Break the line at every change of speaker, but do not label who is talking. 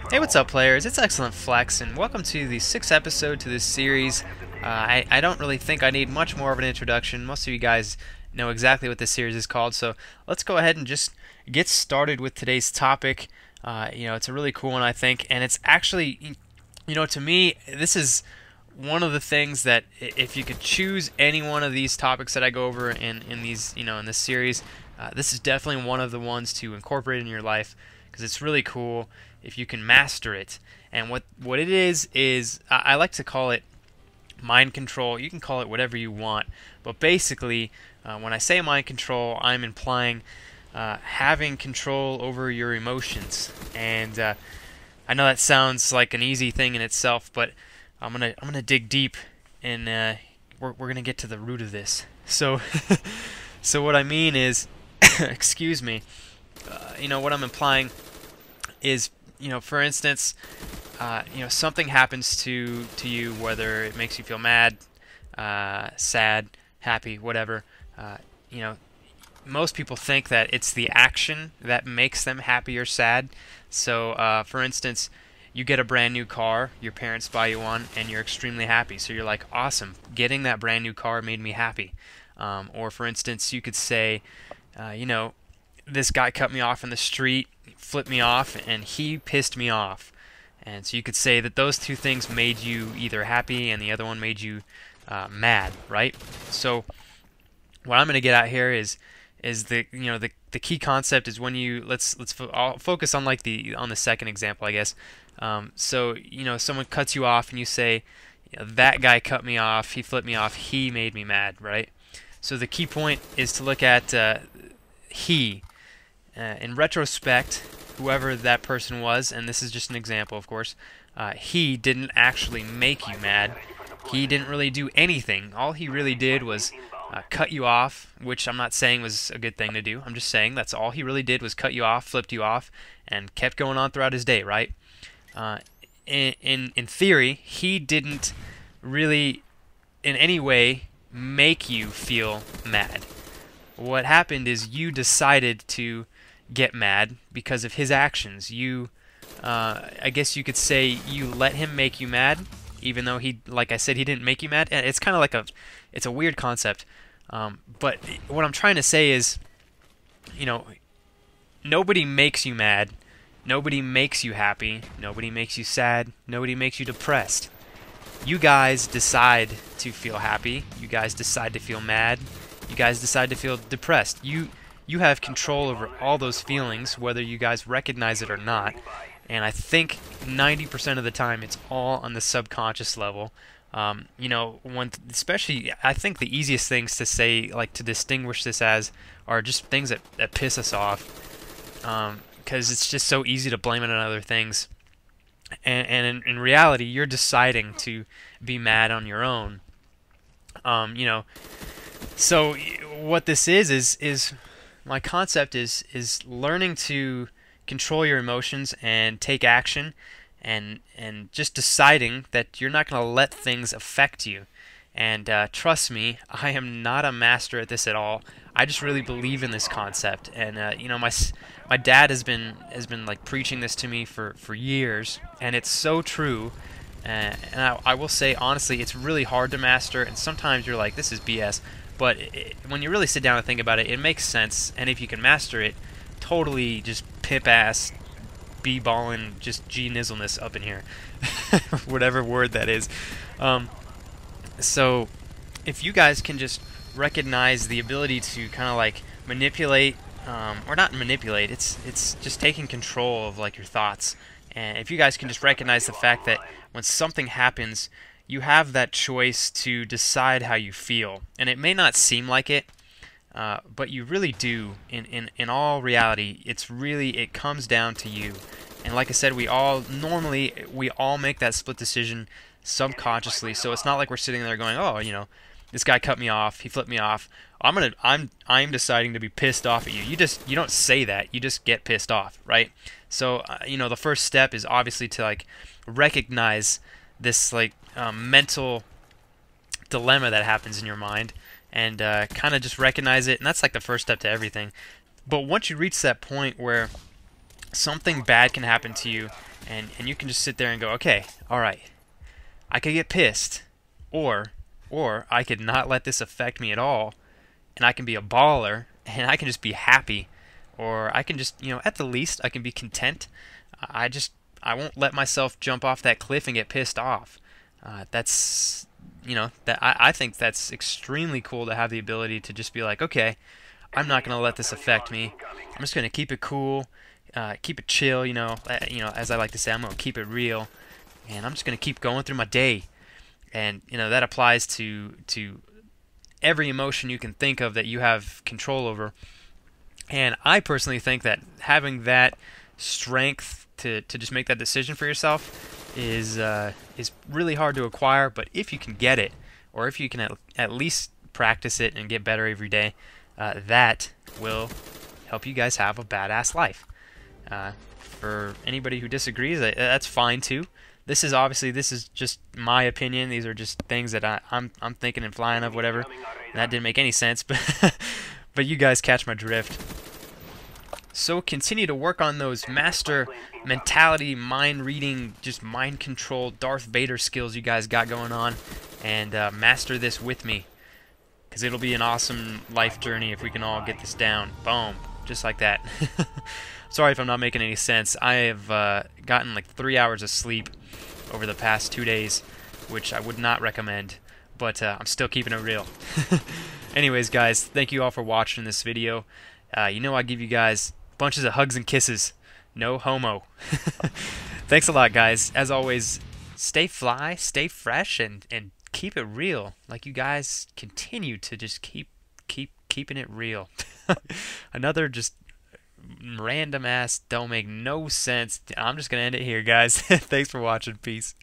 Hey, what's up, players? It's XilentFlex, and welcome to the 6th episode to this series. I don't really think I need much more of an introduction. Most of you guys know exactly what this series is called, so let's go ahead and just get started with today's topic. It's a really cool one, I think, and it's actually, to me, this is one of the things that if you could choose any one of these topics that I go over in these, in this series, this is definitely one of the ones to incorporate in your life because it's really cool if you can master it. And what it is I like to call it mind control. You can call it whatever you want, but basically, when I say mind control, I'm implying having control over your emotions. And I know that sounds like an easy thing in itself, but I'm gonna dig deep, and we're gonna get to the root of this. So, so what I mean is, excuse me, what I'm implying is, for instance, something happens to you, whether it makes you feel mad, sad, happy, whatever. You know, most people think that it's the action that makes them happy or sad. So, for instance, you get a brand new car, your parents buy you one, and you're extremely happy. So you're like, awesome, getting that brand new car made me happy. Or, for instance, you could say, this guy cut me off in the street, flipped me off, and he pissed me off. And so you could say that those two things made you either happy and the other one made you mad, right? So what I'm going to get at here is the key concept is when you I'll focus on on the second example, I guess. Someone cuts you off and you say, that guy cut me off, he flipped me off, he made me mad, right? So the key point is to look at he. In retrospect, whoever that person was, and this is just an example, of course, he didn't actually make you mad. He didn't really do anything. All he really did was cut you off, which I'm not saying was a good thing to do. I'm just saying that's all he really did was cut you off, flipped you off, and kept going on throughout his day, right? In theory, he didn't really in any way make you feel mad. What happened is you decided to get mad because of his actions. I guess you could say you let him make you mad, even though like I said, he didn't make you mad. And it's kind of like it's a weird concept. But what I'm trying to say is, nobody makes you mad, nobody makes you happy, nobody makes you sad, nobody makes you depressed. You guys decide to feel happy, you guys decide to feel mad, you guys decide to feel depressed. You have control over all those feelings, whether you guys recognize it or not. And I think 90% of the time it's all on the subconscious level. Especially, I think the easiest things to say, like to distinguish this as, are just things that piss us off. Because it's just so easy to blame it on other things. And in reality, you're deciding to be mad on your own. So what this is my concept is learning to control your emotions and take action, and just deciding that you're not going to let things affect you. And trust me, I am not a master at this at all. I just really believe in this concept, and my dad has been like preaching this to me for years, and it's so true. And I will say honestly, it's really hard to master, and sometimes you're like, this is BS. But when you really sit down and think about it, it makes sense. And if you can master it, totally just pip ass, b-ballin', just g-nizzleness up in here, whatever word that is. So if you guys can just recognize the ability to kind of like manipulate, or not manipulate, it's just taking control of like your thoughts. And if you guys can just recognize the fact that when something happens, you have that choice to decide how you feel. And it may not seem like it, but you really do. In all reality, it comes down to you. And like I said, we all make that split decision subconsciously. So it's not like we're sitting there going, oh, this guy cut me off, he flipped me off. I'm deciding to be pissed off at you. You don't say that. You just get pissed off, right? So the first step is obviously to like recognize this like mental dilemma that happens in your mind, and kind of just recognize it. And that's like the first step to everything. But once you reach that point where something bad can happen to you, and you can just sit there and go, okay, all right, I could get pissed, or I could not let this affect me at all, and I can be a baller, and I can just be happy, or I can just, at the least, I can be content. I won't let myself jump off that cliff and get pissed off. That's, I think that's extremely cool to have the ability to just be like, okay, I'm not gonna let this affect me. I'm just gonna keep it cool, keep it chill. As I like to say, I'm gonna keep it real, and I'm just gonna keep going through my day. And that applies to every emotion you can think of that you have control over. And I personally think that having that strength to just make that decision for yourself is really hard to acquire. But if you can get it, or if you can at least practice it and get better every day, that will help you guys have a badass life. For anybody who disagrees, that's fine too. This is just my opinion. These are just things that I'm thinking and flying of, whatever. That didn't make any sense, but but you guys catch my drift. So continue to work on those master mentality, mind reading, just mind control, Darth Vader skills you guys got going on, and master this with me, because it'll be an awesome life journey if we can all get this down. Boom, just like that. Sorry if I'm not making any sense. I have gotten like 3 hours of sleep over the past 2 days, which I would not recommend, but I'm still keeping it real. Anyways, guys, thank you all for watching this video. I give you guys bunches of hugs and kisses. No homo. Thanks a lot, guys. As always, stay fly, stay fresh, and keep it real. Like you guys continue to just keeping it real. Another just random ass, don't make no sense. I'm just gonna end it here, guys. Thanks for watching. Peace.